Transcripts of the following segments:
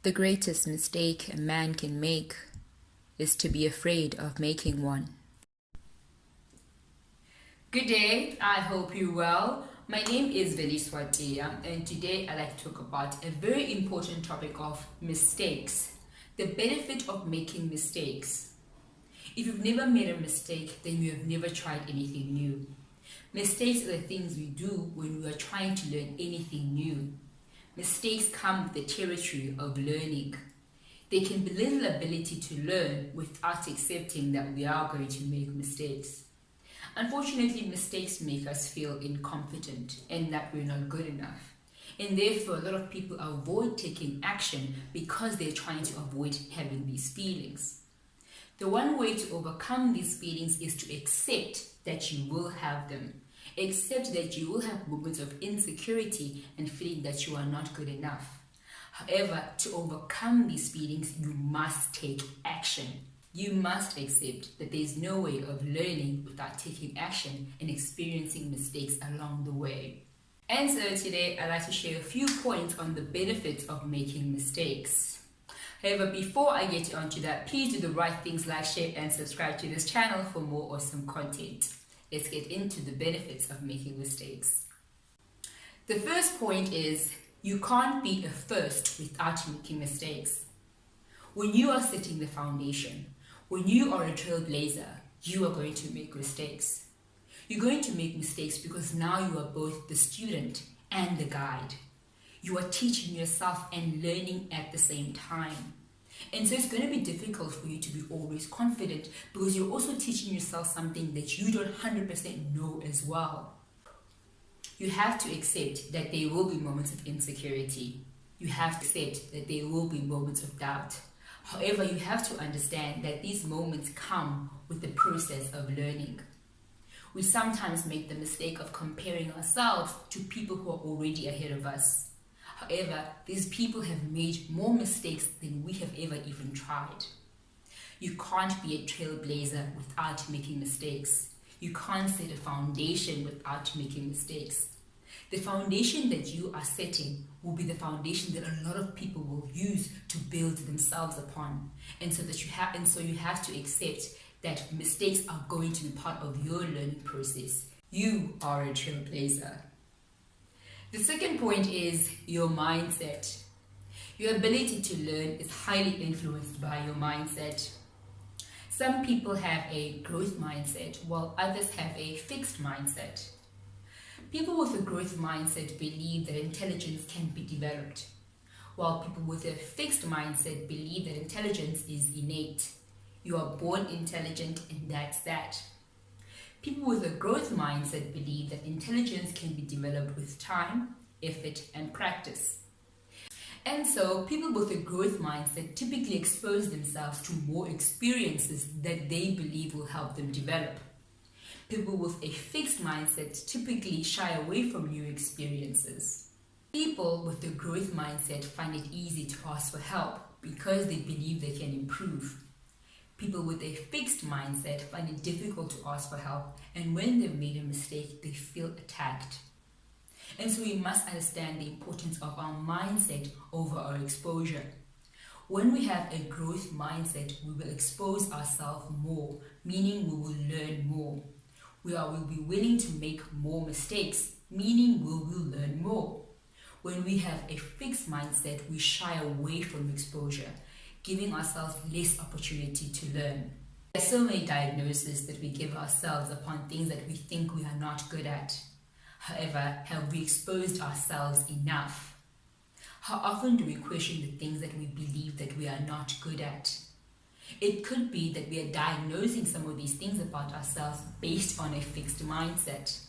The greatest mistake a man can make is to be afraid of making one. Good day, I hope you're well. My name is Veliswatia, and today I'd like to talk about a very important topic of mistakes. The benefit of making mistakes. If you've never made a mistake, then you have never tried anything new. Mistakes are the things we do when we are trying to learn anything new. Mistakes come with the territory of learning. They can belittle the ability to learn without accepting that we are going to make mistakes. Unfortunately, mistakes make us feel incompetent and that we're not good enough. And therefore, a lot of people avoid taking action because they're trying to avoid having these feelings. The one way to overcome these feelings is to accept that you will have them. Accept that you will have moments of insecurity and feeling that you are not good enough. However, to overcome these feelings, you must take action. You must accept that there is no way of learning without taking action and experiencing mistakes along the way. And so today, I'd like to share a few points on the benefits of making mistakes. However, before I get onto that, please do the right things like share and subscribe to this channel for more awesome content. Let's get into the benefits of making mistakes. The first point is you can't be a first without making mistakes. When you are setting the foundation, when you are a trailblazer, you are going to make mistakes. You're going to make mistakes because now you are both the student and the guide. You are teaching yourself and learning at the same time. And so it's going to be difficult for you to be always confident because you're also teaching yourself something that you don't 100% know as well. You have to accept that there will be moments of insecurity. You have to accept that there will be moments of doubt. However, you have to understand that these moments come with the process of learning. We sometimes make the mistake of comparing ourselves to people who are already ahead of us. However, these people have made more mistakes than we have ever even tried. You can't be a trailblazer without making mistakes. You can't set a foundation without making mistakes. The foundation that you are setting will be the foundation that a lot of people will use to build themselves upon. And so you have to accept that mistakes are going to be part of your learning process. You are a trailblazer. The second point is your mindset. Your ability to learn is highly influenced by your mindset. Some people have a growth mindset while others have a fixed mindset. People with a growth mindset believe that intelligence can be developed, while people with a fixed mindset believe that intelligence is innate. You are born intelligent and that's that. People with a growth mindset believe that intelligence can be developed with time, effort, and practice. And so, people with a growth mindset typically expose themselves to more experiences that they believe will help them develop. People with a fixed mindset typically shy away from new experiences. People with a growth mindset find it easy to ask for help because they believe they can improve. People with a fixed mindset find it difficult to ask for help, and when they've made a mistake, they feel attacked. And so we must understand the importance of our mindset over our exposure. When we have a growth mindset, we will expose ourselves more, meaning we will learn more. We will be willing to make more mistakes, meaning we will learn more. When we have a fixed mindset, we shy away from exposure, giving ourselves less opportunity to learn. There are so many diagnoses that we give ourselves upon things that we think we are not good at. However, have we exposed ourselves enough? How often do we question the things that we believe that we are not good at? It could be that we are diagnosing some of these things about ourselves based on a fixed mindset.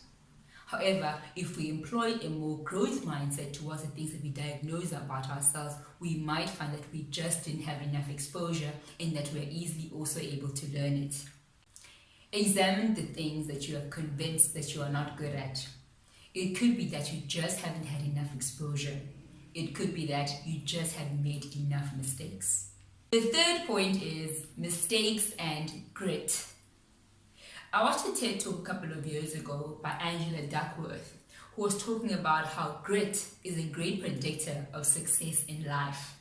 However, if we employ a more growth mindset towards the things that we diagnose about ourselves, we might find that we just didn't have enough exposure and that we're easily also able to learn it. Examine the things that you are convinced that you are not good at. It could be that you just haven't had enough exposure. It could be that you just haven't made enough mistakes. The third point is mistakes and grit. I watched a TED Talk a couple of years ago by Angela Duckworth, who was talking about how grit is a great predictor of success in life.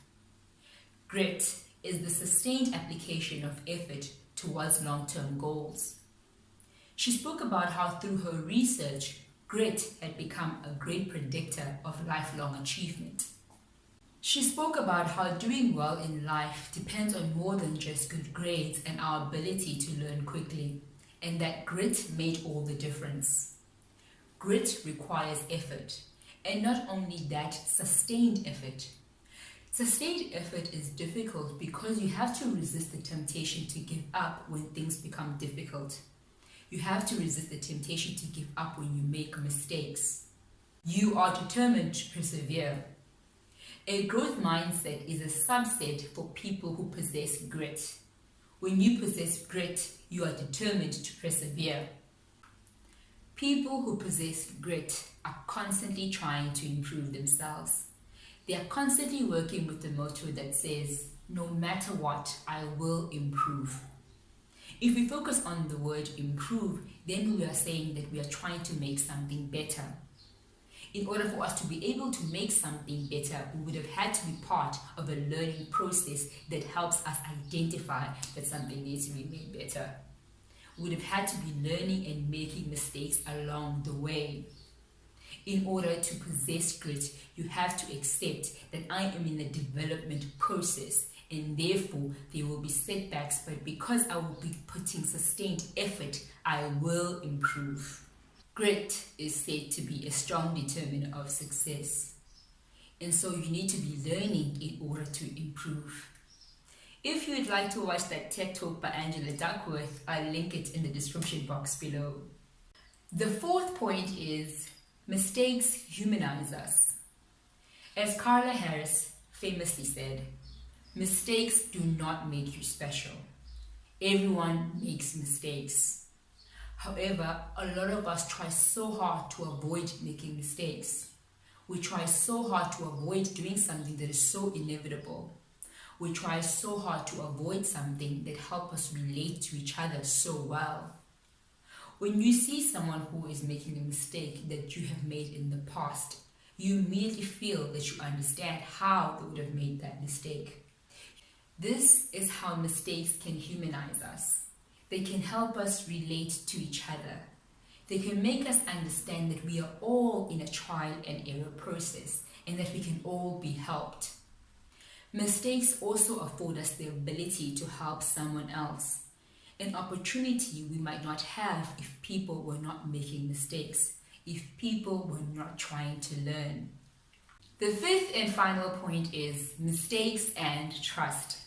Grit is the sustained application of effort towards long-term goals. She spoke about how through her research, grit had become a great predictor of lifelong achievement. She spoke about how doing well in life depends on more than just good grades and our ability to learn quickly, and that grit made all the difference. Grit requires effort, and not only that, sustained effort. Sustained effort is difficult because you have to resist the temptation to give up when things become difficult. You have to resist the temptation to give up when you make mistakes. You are determined to persevere. A growth mindset is a subset for people who possess grit. When you possess grit, you are determined to persevere. People who possess grit are constantly trying to improve themselves. They are constantly working with the motto that says, no matter what, I will improve. If we focus on the word improve, then we are saying that we are trying to make something better. In order for us to be able to make something better, we would have had to be part of a learning process that helps us identify that something needs to be made better. We would have had to be learning and making mistakes along the way. In order to possess grit, you have to accept that I am in a development process, and therefore there will be setbacks, but because I will be putting sustained effort, I will improve. Grit is said to be a strong determinant of success, and so you need to be learning in order to improve. If you would like to watch that TED Talk by Angela Duckworth, I'll link it in the description box below. The fourth point is mistakes humanize us. As Carla Harris famously said, mistakes do not make you special. Everyone makes mistakes. However, a lot of us try so hard to avoid making mistakes. We try so hard to avoid doing something that is so inevitable. We try so hard to avoid something that helps us relate to each other so well. When you see someone who is making a mistake that you have made in the past, you immediately feel that you understand how they would have made that mistake. This is how mistakes can humanize us. They can help us relate to each other. They can make us understand that we are all in a trial and error process and that we can all be helped. Mistakes also afford us the ability to help someone else, an opportunity we might not have if people were not making mistakes, if people were not trying to learn. The fifth and final point is mistakes and trust.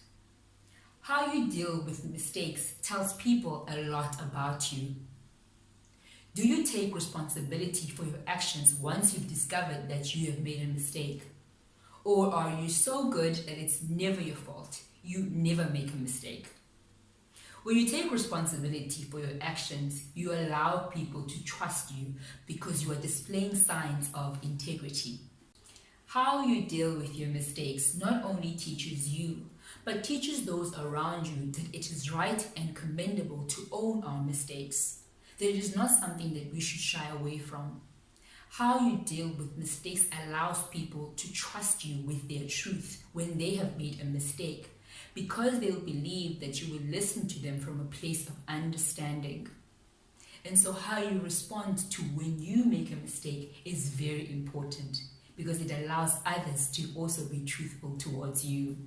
How you deal with mistakes tells people a lot about you. Do you take responsibility for your actions once you've discovered that you have made a mistake? Or are you so good that it's never your fault? You never make a mistake. When you take responsibility for your actions, you allow people to trust you because you are displaying signs of integrity. How you deal with your mistakes not only teaches you, but teaches those around you that it is right and commendable to own our mistakes, that it is not something that we should shy away from. How you deal with mistakes allows people to trust you with their truth when they have made a mistake, because they'll believe that you will listen to them from a place of understanding. And so how you respond to when you make a mistake is very important, because it allows others to also be truthful towards you.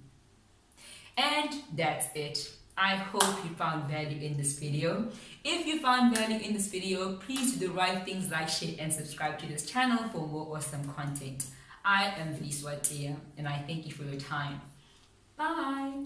And that's it. I hope you found value in this video. If you found value in this video, please do the right things, like, share, and subscribe to this channel for more awesome content. I am Vili Swatia, and I thank you for your time. Bye.